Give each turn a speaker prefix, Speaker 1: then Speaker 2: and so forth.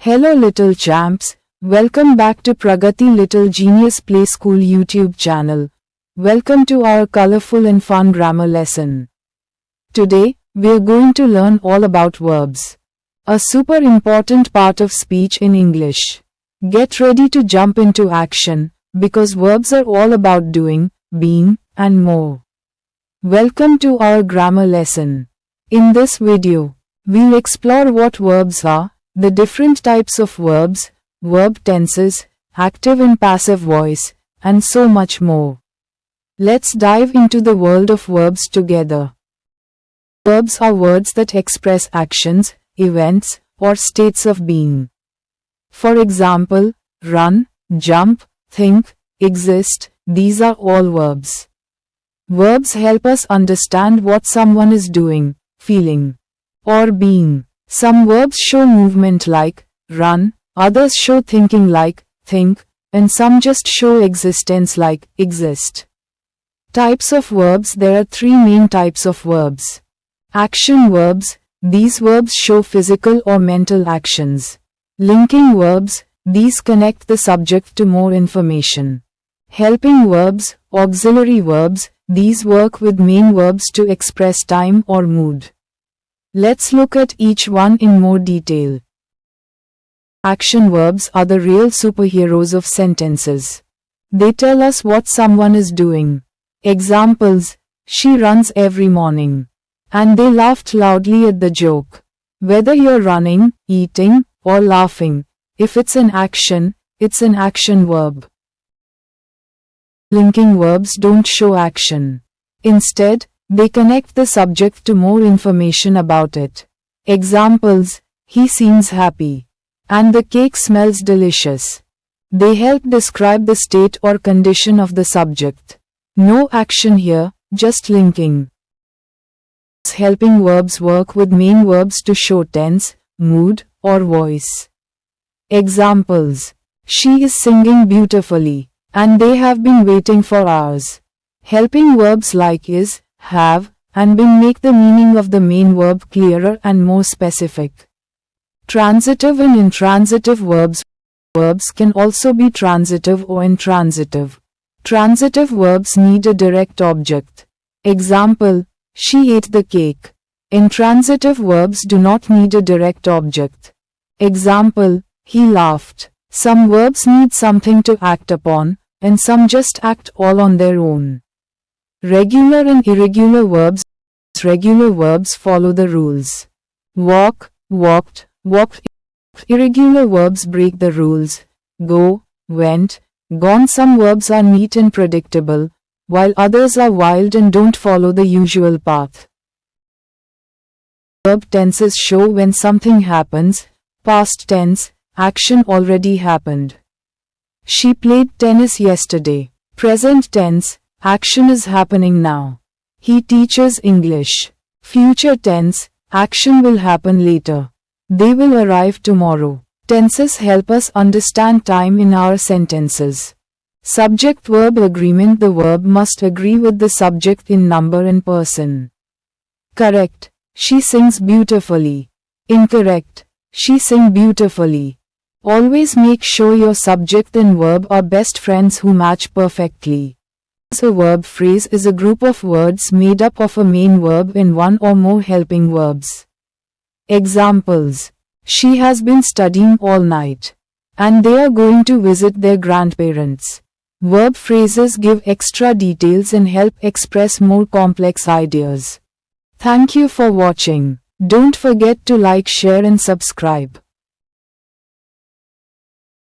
Speaker 1: Hello little champs, welcome back to Pragati Little Genius Play School YouTube channel. Welcome to our colorful and fun grammar lesson. Today, we're going to learn all about verbs. A super important part of speech in English. Get ready to jump into action, because verbs are all about doing, being, and more. Welcome to our grammar lesson. In this video, we'll explore what verbs are, the different types of verbs, verb tenses, active and passive voice, and so much more. Let's dive into the world of verbs together. Verbs are words that express actions, events, or states of being. For example, run, jump, think, exist, these are all verbs. Verbs help us understand what someone is doing, feeling, or being. Some verbs show movement like run, others show thinking like think, and some just show existence like exist. Types of verbs. There are three main types of verbs. Action verbs. These verbs show physical or mental actions. Linking verbs. These connect the subject to more information. Helping verbs, auxiliary verbs. These work with main verbs to express time or mood. Let's look at each one in more detail. Action verbs are the real superheroes of sentences. They tell us what someone is doing. Examples: she runs every morning. And they laughed loudly at the joke. Whether you're running, eating, or laughing, if it's an action, it's an action verb. Linking verbs don't show action. Instead, they connect the subject to more information about it. Examples: he seems happy. And the cake smells delicious. They help describe the state or condition of the subject. No action here, just linking. Helping verbs work with main verbs to show tense, mood, or voice. Examples: she is singing beautifully, and they have been waiting for hours. Helping verbs like is, have, and been make the meaning of the main verb clearer and more specific. Transitive and intransitive verbs. Verbs can also be transitive or intransitive. Transitive verbs need a direct object. Example: she ate the cake. Intransitive verbs do not need a direct object. Example: he laughed. Some verbs need something to act upon, and some just act all on their own. Regular and irregular verbs. Regular verbs follow the rules. Walk, walked, walked. Irregular verbs break the rules. Go, went, gone. Some verbs are neat and predictable, while others are wild and don't follow the usual path. Verb tenses show when something happens. Past tense, action already happened. She played tennis yesterday. Present tense, action is happening now. He teaches English. Future tense, action will happen later. They will arrive tomorrow. Tenses help us understand time in our sentences. Subject-verb agreement. The verb must agree with the subject in number and person. Correct: she sings beautifully. Incorrect: she sings beautifully. Always make sure your subject and verb are best friends who match perfectly. A verb phrase is a group of words made up of a main verb and one or more helping verbs. Examples: she has been studying all night. And they are going to visit their grandparents. Verb phrases give extra details and help express more complex ideas. Thank you for watching. Don't forget to like, share and subscribe.